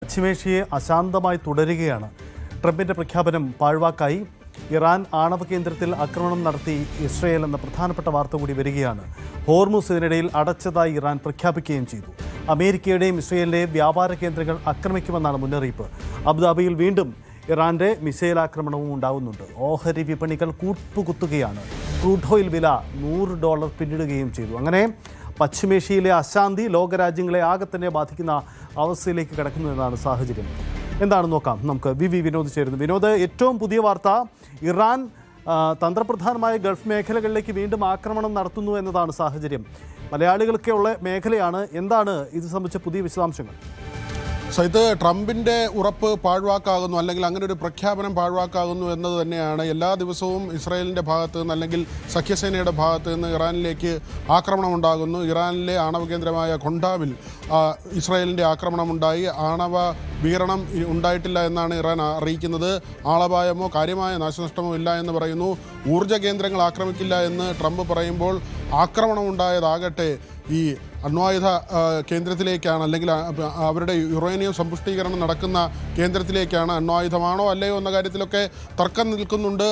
പശ്ചിമേഷ്യയെ അശാന്തമായി തുടരുകയാണ്. ട്രംപിന്റെ പ്രഖ്യാപനം പാഴ്വാക്കായി. ഇറാൻ ആണവ കേന്ദ്രത്തിൽ ആക്രമണം നടത്തി ഇസ്രയേൽ എന്ന പ്രധാനപ്പെട്ട വാർത്ത കൂടി വരികയാണ്. ഹോർമുസ് ഇതിനിടയിൽ അടച്ചതായി ഇറാൻ പ്രഖ്യാപിക്കുകയും ചെയ്തു. അമേരിക്കയുടെയും ഇസ്രയേലിന്റെയും വ്യാപാര കേന്ദ്രങ്ങൾ ആക്രമിക്കുമെന്നാണ് മുന്നറിയിപ്പ്. അബുദാബിയിൽ വീണ്ടും ഇറാന്റെ മിസൈൽ ആക്രമണവും ഉണ്ടാകുന്നുണ്ട്. ഓഹരി വിപണികൾ കൂപ്പുകുത്തുകയാണ്. ക്രൂഡ് ഓയിൽ വില $100 പിന്നിടുകയും ചെയ്തു. അങ്ങനെ പശ്ചിമേഷ്യയിലെ അശാന്തി ലോകരാജ്യങ്ങളെ ആകെ തന്നെ ബാധിക്കുന്ന അവസ്ഥയിലേക്ക് കിടക്കുന്നു എന്നാണ് സാഹചര്യം. എന്താണെന്ന് നോക്കാം. നമുക്ക് വിനോദ് ചേരുന്നു. വിനോദ്, ഏറ്റവും പുതിയ വാർത്ത, ഇറാൻ തന്ത്രപ്രധാനമായ ഗൾഫ് മേഖലകളിലേക്ക് വീണ്ടും ആക്രമണം നടത്തുന്നു എന്നതാണ് സാഹചര്യം. മലയാളികൾക്കുള്ള മേഖലയാണ്. എന്താണ് ഇത് സംബന്ധിച്ച പുതിയ വിശദാംശങ്ങൾ? ഇത് ട്രംപിൻ്റെ ഉറപ്പ് പാഴ്വാക്കാകുന്നു, അല്ലെങ്കിൽ അങ്ങനെ ഒരു പ്രഖ്യാപനം പാഴ്വാക്കാകുന്നു എന്നത് തന്നെയാണ്. എല്ലാ ദിവസവും ഇസ്രായേലിൻ്റെ ഭാഗത്ത് നിന്ന് അല്ലെങ്കിൽ സഖ്യസേനയുടെ ഭാഗത്ത് നിന്ന് ഇറാനിലേക്ക് ആക്രമണം ഉണ്ടാകുന്നു. ഇറാനിലെ ആണവ കേന്ദ്രമായ ഖൊണ്ടാവിൽ ഇസ്രായേലിൻ്റെ ആക്രമണമുണ്ടായി. ആണവ വികിരണം ഉണ്ടായിട്ടില്ല എന്നാണ് ഇറാൻ അറിയിക്കുന്നത്. ആളപായമോ കാര്യമായ നാശനഷ്ടമോ ഇല്ല എന്ന് പറയുന്നു. ഊർജ്ജ കേന്ദ്രങ്ങൾ ആക്രമിക്കില്ല എന്ന് ട്രംപ് പറയുമ്പോൾ ആക്രമണമുണ്ടായതാകട്ടെ ഈ അണ്വായുധ കേന്ദ്രത്തിലേക്കാണ്, അല്ലെങ്കിൽ അവരുടെ യുറേനിയം സമ്പുഷ്ടീകരണം നടക്കുന്ന കേന്ദ്രത്തിലേക്കാണ്. അണ്വായുധമാണോ അല്ലയോ എന്ന കാര്യത്തിലൊക്കെ തർക്കം നിൽക്കുന്നുണ്ട്.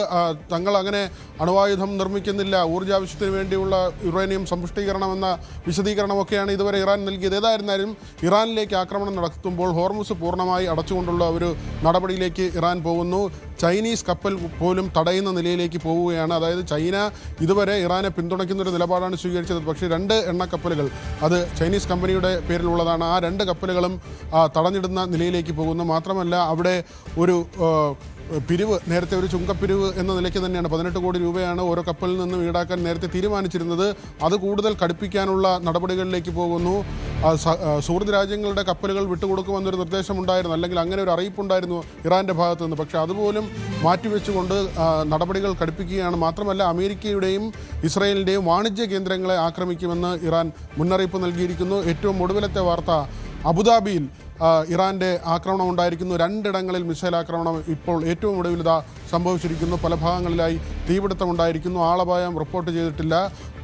തങ്ങൾ അങ്ങനെ അണ്വായുധം നിർമ്മിക്കുന്നില്ല, ഊർജ്ജാവശ്യത്തിന് വേണ്ടിയുള്ള യുറേനിയം സമ്പുഷ്ടീകരണം എന്ന വിശദീകരണമൊക്കെയാണ് ഇതുവരെ ഇറാൻ നൽകിയത്. ഏതായിരുന്നാലും ഇറാനിലേക്ക് ആക്രമണം നടത്തുമ്പോൾ ഹോർമുസ് പൂർണ്ണമായി അടച്ചുകൊണ്ടുള്ള ഒരു നടപടിയിലേക്ക് ഇറാൻ പോകുന്നു. ചൈനീസ് കപ്പൽ പോലും തടയുന്ന നിലയിലേക്ക് പോവുകയാണ്. അതായത് ചൈന ഇതുവരെ ഇറാനെ പിന്തുണയ്ക്കുന്നൊരു നിലപാടാണ് സ്വീകരിച്ചത്. പക്ഷേ 2 എണ്ണക്കപ്പലുകൾ, അത് ചൈനീസ് കമ്പനിയുടെ പേരിലുള്ളതാണ്, ആ 2 കപ്പലുകളും തടഞ്ഞിടുന്ന നിലയിലേക്ക് പോകുന്നു. മാത്രമല്ല അവിടെ ഒരു പിരിവ്, നേരത്തെ ഒരു ചുങ്കപ്പിരിവ് എന്ന നിലയ്ക്ക് തന്നെയാണ് 18 കോടി രൂപയാണ് ഓരോ കപ്പലിൽ നിന്നും ഈടാക്കാൻ നേരത്തെ തീരുമാനിച്ചിരുന്നത്. അത് കൂടുതൽ കടുപ്പിക്കാനുള്ള നടപടികളിലേക്ക് പോകുന്നു. സുഹൃത്ത് രാജ്യങ്ങളുടെ കപ്പലുകൾ വിട്ടുകൊടുക്കുമെന്നൊരു നിർദ്ദേശമുണ്ടായിരുന്നു, അല്ലെങ്കിൽ അങ്ങനെ ഒരു അറിയിപ്പുണ്ടായിരുന്നു ഇറാൻ്റെ ഭാഗത്തു നിന്ന്. പക്ഷേ അതുപോലും മാറ്റിവെച്ചുകൊണ്ട് നടപടികൾ കടുപ്പിക്കുകയാണ്. മാത്രമല്ല അമേരിക്കയുടെയും ഇസ്രായേലിൻ്റെയും വാണിജ്യ കേന്ദ്രങ്ങളെ ആക്രമിക്കുമെന്ന് ഇറാൻ മുന്നറിയിപ്പ് നൽകിയിരിക്കുന്നു. ഏറ്റവും ഒടുവിലത്തെ വാർത്ത, അബുദാബിയിൽ ഇറാൻ്റെ ആക്രമണം ഉണ്ടായിരിക്കുന്നു. 2 ഇടങ്ങളിൽ മിസൈൽ ആക്രമണം ഇപ്പോൾ ഏറ്റവും ഒടുവിൽ സംഭവിച്ചിരിക്കുന്നു. പല ഭാഗങ്ങളിലായി തീപിടുത്തമുണ്ടായിരിക്കുന്നു. ആളപായം റിപ്പോർട്ട് ചെയ്തിട്ടില്ല.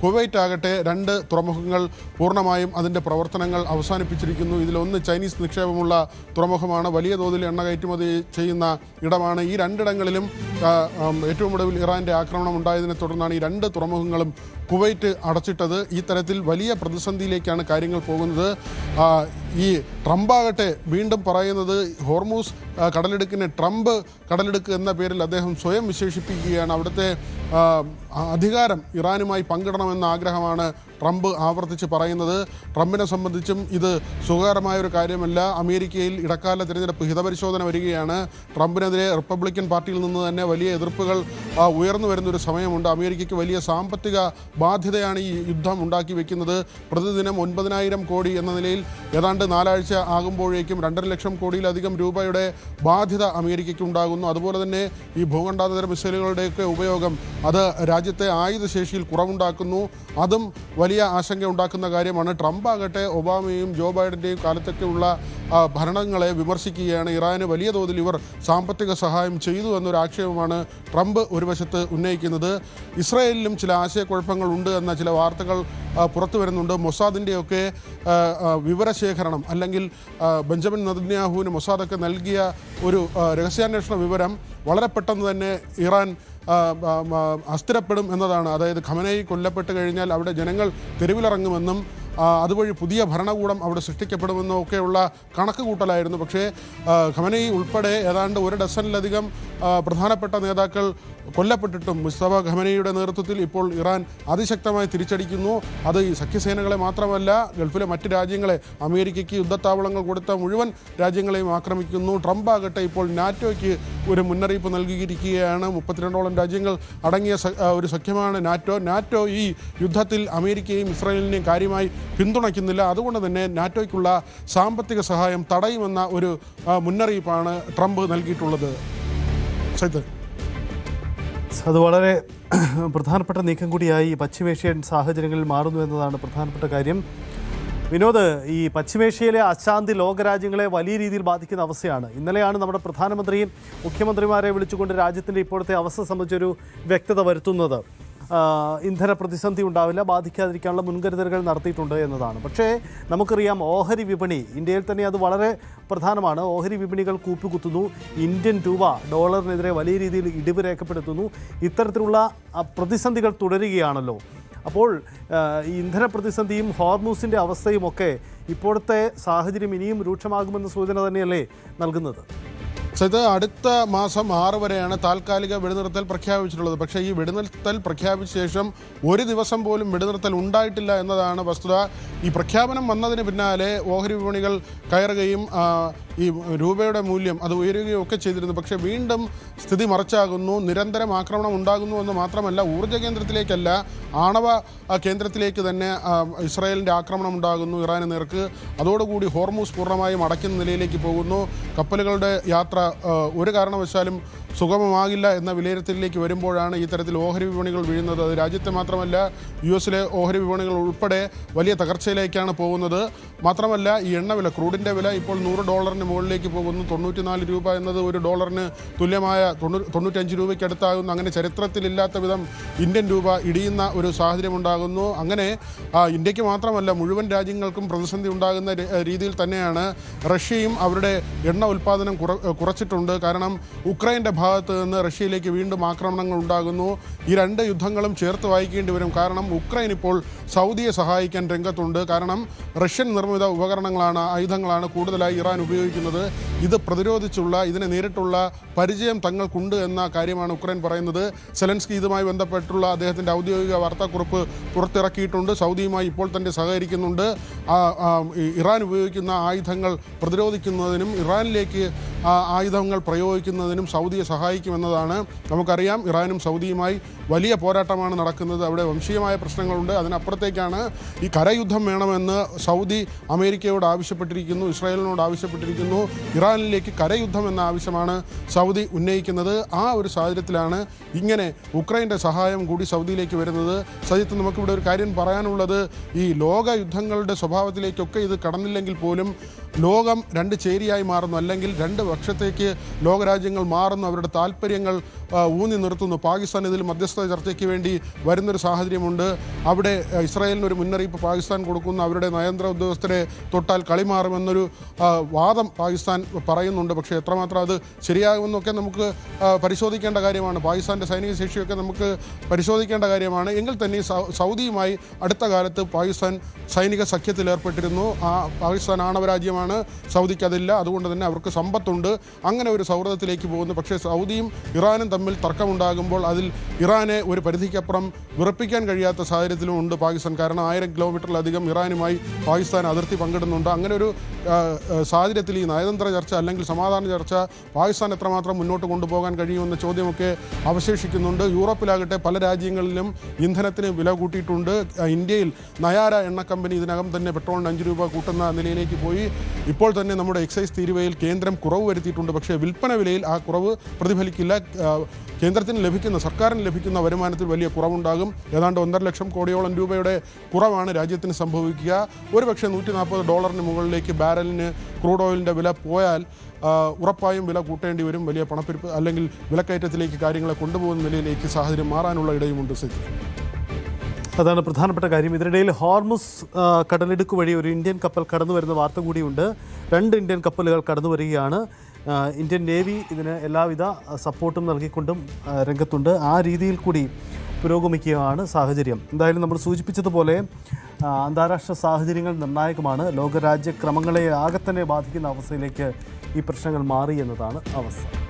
കുവൈറ്റ് ആകട്ടെ 2 തുറമുഖങ്ങൾ പൂർണ്ണമായും അതിൻ്റെ പ്രവർത്തനങ്ങൾ അവസാനിപ്പിച്ചിരിക്കുന്നു. ഇതിലൊന്ന് ചൈനീസ് നിക്ഷേപമുള്ള തുറമുഖമാണ്, വലിയ തോതിൽ എണ്ണ കയറ്റുമതി ചെയ്യുന്ന ഇടമാണ്. ഈ 2 ഇടങ്ങളിലും ഏറ്റവും ഒടുവിൽ ഇറാൻ്റെ ആക്രമണം ഉണ്ടായതിനെ തുടർന്നാണ് ഈ 2 തുറമുഖങ്ങളും കുവൈറ്റ് അടച്ചിട്ടത്. ഈ തരത്തിൽ വലിയ പ്രതിസന്ധിയിലേക്കാണ് കാര്യങ്ങൾ പോകുന്നത്. ഈ ട്രംപാകട്ടെ വീണ്ടും പറയുന്നത് ഹോർമൂസ് കടലിടുക്കിനെ ട്രംപ് കടലിടുക്ക് എന്ന പേരിൽ അദ്ദേഹം സ്വയം വിശേഷിപ്പിക്കുകയാണ്. അവിടുത്തെ അധികാരം ഇറാനുമായി പങ്കിടണമെന്ന ആഗ്രഹമാണ് ട്രംപ് ആവർത്തിച്ച് പറയുന്നത്. ട്രംപിനെ സംബന്ധിച്ചും ഇത് സുഖകരമായൊരു കാര്യമല്ല. അമേരിക്കയിൽ ഇടക്കാല തിരഞ്ഞെടുപ്പ് ഹിതപരിശോധന വരികയാണ്. ട്രംപിനെതിരെ റിപ്പബ്ലിക്കൻ പാർട്ടിയിൽ നിന്ന് തന്നെ വലിയ എതിർപ്പുകൾ ഉയർന്നു വരുന്നൊരു സമയമുണ്ട്. അമേരിക്കയ്ക്ക് വലിയ സാമ്പത്തിക ബാധ്യതയാണ് ഈ യുദ്ധം ഉണ്ടാക്കി വെക്കുന്നത്. പ്രതിദിനം 9,000 കോടി എന്ന നിലയിൽ ഏതാണ്ട് 4 ആഴ്ച ആകുമ്പോഴേക്കും 2.5 ലക്ഷം കോടിയിലധികം രൂപയുടെ ബാധ്യത അമേരിക്കയ്ക്ക് ഉണ്ടാകുന്നു. അതുപോലെ തന്നെ ഈ ഭൂഖണ്ഡാന്തര മിസൈലുകളുടെയൊക്കെ ഉപയോഗം അത് രാജ്യത്തെ ആയുധശേഷിയിൽ കുറവുണ്ടാക്കുന്നു. അതും വലിയ ആശങ്ക ഉണ്ടാക്കുന്ന കാര്യമാണ്. ട്രംപ് ആകട്ടെ ഒബാമയും ജോ ബൈഡൻ്റെയും കാലത്തൊക്കെയുള്ള ഭരണങ്ങളെ വിമർശിക്കുകയാണ്. ഇറാന് വലിയ തോതിൽ ഇവർ സാമ്പത്തിക സഹായം ചെയ്തു എന്നൊരു ആക്ഷേപമാണ് ട്രംപ് ഒരു വശത്ത് ഉന്നയിക്കുന്നത്. ഇസ്രായേലിലും ചില ആശയക്കുഴപ്പങ്ങളുണ്ട് എന്ന ചില വാർത്തകൾ പുറത്തു വരുന്നുണ്ട്. മൊസാദിൻ്റെയൊക്കെ വിവരശേഖരണം, അല്ലെങ്കിൽ ബെഞ്ചമിൻ നെതന്യാഹുവിന് മൊസാദൊക്കെ നൽകിയ ഒരു രഹസ്യാന്വേഷണ വിവരം വളരെ പെട്ടെന്ന് തന്നെ ഇറാൻ അസ്ഥിരപ്പെടും എന്നതാണ്. അതായത് ഖമനേയി കൊല്ലപ്പെട്ട് കഴിഞ്ഞാൽ അവിടെ ജനങ്ങൾ തെരുവിലിറങ്ങുമെന്നും അതുവഴി പുതിയ ഭരണകൂടം അവിടെ സൃഷ്ടിക്കപ്പെടുമെന്നും ഒക്കെയുള്ള കണക്ക് കൂട്ടലായിരുന്നു. പക്ഷേ ഖമനേയി ഉൾപ്പെടെ ഏതാണ്ട് 1 ഡസനിലധികം പ്രധാനപ്പെട്ട നേതാക്കൾ കൊല്ലപ്പെട്ടിട്ടും മുസ്തഫ ഖമനേയിയുടെ നേതൃത്വത്തിൽ ഇപ്പോൾ ഇറാൻ അതിശക്തമായി തിരിച്ചടിക്കുന്നു. അത് ഈ സഖ്യസേനകളെ മാത്രമല്ല, ഗൾഫിലെ മറ്റ് രാജ്യങ്ങളെ, അമേരിക്കയ്ക്ക് യുദ്ധത്താവളങ്ങൾ കൊടുത്ത മുഴുവൻ രാജ്യങ്ങളെയും ആക്രമിക്കുന്നു. ട്രംപ് ആകട്ടെ ഇപ്പോൾ നാറ്റോയ്ക്ക് ഒരു മുന്നറിയിപ്പ് നൽകിയിരിക്കുകയാണ്. 32ഓളം രാജ്യങ്ങൾ അടങ്ങിയ ഒരു സഖ്യമാണ് നാറ്റോ. നാറ്റോ ഈ യുദ്ധത്തിൽ അമേരിക്കയും ഇസ്രായേലിനെയും കാര്യമായി പിന്തുണയ്ക്കുന്നില്ല. അതുകൊണ്ട് തന്നെ നാറ്റോയ്ക്കുള്ള സാമ്പത്തിക സഹായം തടയുമെന്ന ഒരു മുന്നറിയിപ്പാണ് ട്രംപ് നൽകിയിട്ടുള്ളത്. അത് വളരെ പ്രധാനപ്പെട്ട നീക്കം കൂടിയായി പശ്ചിമേഷ്യൻ സാഹചര്യങ്ങളിൽ മാറുന്നു എന്നതാണ് പ്രധാനപ്പെട്ട കാര്യം. വിനോദ്, ഈ പശ്ചിമേഷ്യയിലെ അശാന്തി ലോകരാജ്യങ്ങളെ വലിയ രീതിയിൽ ബാധിക്കുന്ന അവസ്ഥയാണ്. ഇന്നലെയാണ് നമ്മുടെ പ്രധാനമന്ത്രി മുഖ്യമന്ത്രിമാരെ വിളിച്ചുകൊണ്ട് രാജ്യത്തിൻ്റെ ഇപ്പോഴത്തെ അവസ്ഥ സംബന്ധിച്ചൊരു വ്യക്തത വരുത്തുന്നത്. ഇന്ധന പ്രതിസന്ധി ഉണ്ടാവില്ല, ബാധിക്കാതിരിക്കാനുള്ള മുൻകരുതലുകൾ നടത്തിയിട്ടുണ്ട് എന്നതാണ്. പക്ഷേ നമുക്കറിയാം ഓഹരി വിപണി ഇന്ത്യയിൽ തന്നെ അത് വളരെ പ്രധാനമാണ്. ഓഹരി വിപണികൾ കൂപ്പുകുത്തുന്നു, ഇന്ത്യൻ രൂപ ഡോളറിനെതിരെ വലിയ രീതിയിൽ ഇടിവ് രേഖപ്പെടുത്തുന്നു. ഇത്തരത്തിലുള്ള പ്രതിസന്ധികൾ തുടരുകയാണല്ലോ. അപ്പോൾ ഈ ഇന്ധന പ്രതിസന്ധിയും ഹോർമൂസിൻ്റെ അവസ്ഥയുമൊക്കെ ഇപ്പോഴത്തെ സാഹചര്യം ഇനിയും രൂക്ഷമാകുമെന്ന സൂചന തന്നെയല്ലേ നൽകുന്നത്? ഇത് അടുത്ത മാസം 6 വരെയാണ് താൽക്കാലിക വെടിനിർത്തൽ പ്രഖ്യാപിച്ചിട്ടുള്ളത്. പക്ഷേ ഈ വെടിനിർത്തൽ പ്രഖ്യാപിച്ച ശേഷം ഒരു ദിവസം പോലും വെടിനിർത്തൽ ഉണ്ടായിട്ടില്ല എന്നതാണ് വസ്തുത. ഈ പ്രഖ്യാപനം വന്നതിന് പിന്നാലെ ഓഹരി വിപണികൾ കയറുകയും ഈ രൂപയുടെ മൂല്യം അത് ഉയരുകയും ഒക്കെ ചെയ്തിരുന്നു. പക്ഷേ വീണ്ടും സ്ഥിതി മറിച്ചാകുന്നു. നിരന്തരം ആക്രമണം ഉണ്ടാകുന്നു എന്ന് മാത്രമല്ല, ഊർജ്ജ കേന്ദ്രത്തിലേക്കല്ല, ആണവ കേന്ദ്രത്തിലേക്ക് തന്നെ ഇസ്രായേലിൻ്റെ ആക്രമണം ഉണ്ടാകുന്നു ഇറാന് നേർക്ക്. അതോടുകൂടി ഹോർമൂസ് പൂർണ്ണമായും അടയ്ക്കുന്ന നിലയിലേക്ക് പോകുന്നു. കപ്പലുകളുടെ യാത്ര ഒരു കാരണവശാലും സുഗമമാകില്ല എന്ന വിലയിരുത്തലിലേക്ക് വരുമ്പോഴാണ് ഈ തരത്തിൽ ഓഹരി വിപണികൾ വീഴുന്നത്. അത് രാജ്യത്തെ മാത്രമല്ല, US ഓഹരി വിപണികൾ ഉൾപ്പെടെ വലിയ തകർച്ചയിലേക്കാണ് പോകുന്നത്. മാത്രമല്ല, ഈ എണ്ണവില, ക്രൂഡിൻ്റെ വില ഇപ്പോൾ $100 മുകളിലേക്ക് പോകുന്നു. 94 രൂപ എന്നത് ഒരു ഡോളറിന് തുല്യമായ 95 രൂപയ്ക്ക് അടുത്താകുന്നു. അങ്ങനെ ചരിത്രത്തിലില്ലാത്ത വിധം ഇന്ത്യൻ രൂപ ഇടിയുന്ന ഒരു സാഹചര്യം ഉണ്ടാകുന്നു. അങ്ങനെ ഇന്ത്യക്ക് മാത്രമല്ല മുഴുവൻ രാജ്യങ്ങൾക്കും പ്രതിസന്ധി ഉണ്ടാകുന്ന രീതിയിൽ തന്നെയാണ് റഷ്യയും അവരുടെ എണ്ണ ഉൽപ്പാദനം കുറച്ചിട്ടുണ്ട്. കാരണം ഉക്രൈൻ്റെ ഭാഗത്ത് നിന്ന് റഷ്യയിലേക്ക് വീണ്ടും ആക്രമണങ്ങൾ ഉണ്ടാകുന്നു. ഈ 2 യുദ്ധങ്ങളും ചേർത്ത് വായിക്കേണ്ടി വരും. കാരണം ഉക്രൈൻ ഇപ്പോൾ സൗദിയെ സഹായിക്കാൻ രംഗത്തുണ്ട്. കാരണം റഷ്യൻ നിർമ്മിത ഉപകരണങ്ങളാണ്, ആയുധങ്ങളാണ് കൂടുതലായി ഇറാൻ ഉപയോഗിക്കുന്നത്. ഇത് പ്രതിരോധിച്ചുള്ള, ഇതിനെ നേരിട്ടുള്ള പരിചയം തങ്ങൾക്കുണ്ട് എന്ന കാര്യമാണ് ഉക്രൈൻ പറയുന്നത്. സെലൻസ്കി ഇതുമായി ബന്ധപ്പെട്ടുള്ള അദ്ദേഹത്തിൻ്റെ ഔദ്യോഗിക വാർത്താക്കുറിപ്പ് പുറത്തിറക്കിയിട്ടുണ്ട്. സൗദിയുമായി ഇപ്പോൾ തന്നെ സഹകരിക്കുന്നുണ്ട്. ഇറാൻ ഉപയോഗിക്കുന്ന ആയുധങ്ങൾ പ്രതിരോധിക്കുന്നതിനും ഇറാനിലേക്ക് ആയുധങ്ങൾ പ്രയോഗിക്കുന്നതിനും സൗദിയെ സഹായിക്കുമെന്നതാണ്. നമുക്കറിയാം, ഇറാനും സൗദിയുമായി വലിയ പോരാട്ടമാണ് നടക്കുന്നത്. അവിടെ വംശീയമായ പ്രശ്നങ്ങളുണ്ട്. അതിനപ്പുറത്തേക്കാണ് ഈ കരയുദ്ധം വേണമെന്ന് സൗദി അമേരിക്കയോട് ആവശ്യപ്പെട്ടിരിക്കുന്നു, ഇസ്രായേലിനോട് ആവശ്യപ്പെട്ടിരിക്കുന്നു. ഇറാനിലേക്ക് കരയുദ്ധം എന്ന ആവശ്യമാണ് സൗദി ഉന്നയിക്കുന്നത്. ആ ഒരു സാഹചര്യത്തിലാണ് ഇങ്ങനെ ഉക്രൈൻ്റെ സഹായം കൂടി സൗദിയിലേക്ക് വരുന്നത്. സജിത്ത്, നമുക്കിവിടെ ഒരു കാര്യം പറയാനുള്ളത്, ഈ ലോക യുദ്ധങ്ങളുടെ സ്വഭാവത്തിലേക്കൊക്കെ ഇത് കടന്നില്ലെങ്കിൽ പോലും ലോകം 2 ചേരിയായി മാറുന്നു, അല്ലെങ്കിൽ 2 പക്ഷത്തേക്ക് ലോകരാജ്യങ്ങൾ മാറുന്നു. അവരുടെ താല്പര്യങ്ങൾ ഊന്നി നിർത്തുന്നു. പാകിസ്ഥാൻ ഇതിൽ മധ്യസ്ഥ ചർച്ചയ്ക്ക് വേണ്ടി വരുന്നൊരു സാഹചര്യമുണ്ട്. അവിടെ ഇസ്രായേലിനൊരു മുന്നറിയിപ്പ് പാകിസ്ഥാൻ കൊടുക്കുന്നു. അവരുടെ നയതന്ത്ര ഉദ്യോഗസ്ഥരെ തൊട്ടാൽ കളി മാറുമെന്നൊരു വാദം പാകിസ്ഥാൻ പറയുന്നുണ്ട്. പക്ഷേ എത്രമാത്രം അത് ശരിയാകുമെന്നൊക്കെ നമുക്ക് പരിശോധിക്കേണ്ട കാര്യമാണ്. പാകിസ്ഥാൻ്റെ സൈനിക ശേഷിയൊക്കെ നമുക്ക് പരിശോധിക്കേണ്ട കാര്യമാണ്. എങ്കിൽ തന്നെ സൗദിയുമായി അടുത്ത കാലത്ത് പാകിസ്ഥാൻ സൈനിക സഖ്യത്തിൽ ഏർപ്പെട്ടിരുന്നു. പാകിസ്ഥാൻ ആണവരാജ്യമാണ്, സൗദിക്ക് അതില്ല. അതുകൊണ്ട് തന്നെ അവർക്ക് സമ്പത്തുണ്ട്. അങ്ങനെ ഒരു സൗഹൃദത്തിലേക്ക് പോകുന്നു. പക്ഷേ സൗദിയും ഇറാനും തമ്മിൽ തർക്കമുണ്ടാകുമ്പോൾ അതിൽ ഇറാനെ ഒരു പരിധിക്കപ്പുറം വിറപ്പിക്കാൻ കഴിയാത്ത സാഹചര്യത്തിലും ഉണ്ട് പാകിസ്ഥാൻ. കാരണം 1000 കിലോമീറ്ററിലധികം ഇറാനുമായി പാകിസ്ഥാൻ അതിർത്തി പങ്കിടുന്നുണ്ട്. അങ്ങനെ ഒരു സാഹചര്യത്തിൽ ഈ നയതന്ത്ര ചർച്ച അല്ലെങ്കിൽ സമാധാന ചർച്ച പാകിസ്ഥാൻ എത്രമാത്രം മുന്നോട്ട് കൊണ്ടുപോകാൻ കഴിയുമെന്ന ചോദ്യമൊക്കെ അവശേഷിക്കുന്നുണ്ട്. യൂറോപ്പിലാകട്ടെ പല രാജ്യങ്ങളിലും ഇന്ധനത്തിന് വില കൂട്ടിയിട്ടുണ്ട്. ഇന്ത്യയിൽ നയാര എണ്ണ കമ്പനി ഇതിനകം തന്നെ പെട്രോളിന് 5 രൂപ കൂട്ടുന്ന നിലയിലേക്ക് പോയി. ഇപ്പോൾ തന്നെ നമ്മുടെ എക്സൈസ് തീരുവയിൽ കേന്ദ്രം കുറവ് വരുത്തിയിട്ടുണ്ട്. പക്ഷേ വിൽപ്പന വിലയിൽ ആ കുറവ് പ്രതിഫലിക്കില്ല. കേന്ദ്രത്തിന് ലഭിക്കുന്ന, സർക്കാരിന് ലഭിക്കുന്ന വരുമാനത്തിൽ വലിയ കുറവുണ്ടാകും. ഏതാണ്ട് 1.5 ലക്ഷം കോടിയോളം രൂപയുടെ കുറവാണ് രാജ്യത്തിന് സംഭവിക്കുക. ഒരുപക്ഷെ $140 മുകളിലേക്ക് ബാരലിന് ക്രൂഡ് ഓയിലിൻ്റെ വില പോയാൽ ഉറപ്പായും വില കൂട്ടേണ്ടി വരും. വലിയ പണപ്പെരുപ്പ് അല്ലെങ്കിൽ വിലക്കയറ്റത്തിലേക്ക് കാര്യങ്ങളെ കൊണ്ടുപോകുന്ന നിലയിലേക്ക് സാഹചര്യം മാറാനുള്ള ഇടയുമുണ്ട്. അതാണ് പ്രധാനപ്പെട്ട കാര്യം. ഇതിനിടയിൽ ഹോർമുസ് കടലിടുക്ക് വഴി ഒരു ഇന്ത്യൻ കപ്പൽ കടന്നു വരുന്ന വാർത്ത കൂടിയുണ്ട്. 2 ഇന്ത്യൻ കപ്പലുകൾ കടന്നു വരികയാണ്. ഇന്ത്യൻ നേവി ഇതിന് എല്ലാവിധ സപ്പോർട്ടും നൽകിക്കൊണ്ടും രംഗത്തുണ്ട്. ആ രീതിയിൽ കൂടി പുരോഗമിക്കുകയാണ് സാഹചര്യം. എന്തായാലും നമ്മൾ സൂചിപ്പിച്ചതുപോലെ അന്താരാഷ്ട്ര സാഹചര്യങ്ങൾ നിർണായകമാണ്. ലോകരാജ്യക്രമങ്ങളെ ആകെ തന്നെ ബാധിക്കുന്ന അവസ്ഥയിലേക്ക് ഈ പ്രശ്നങ്ങൾ മാറി എന്നതാണ് അവസ്ഥ.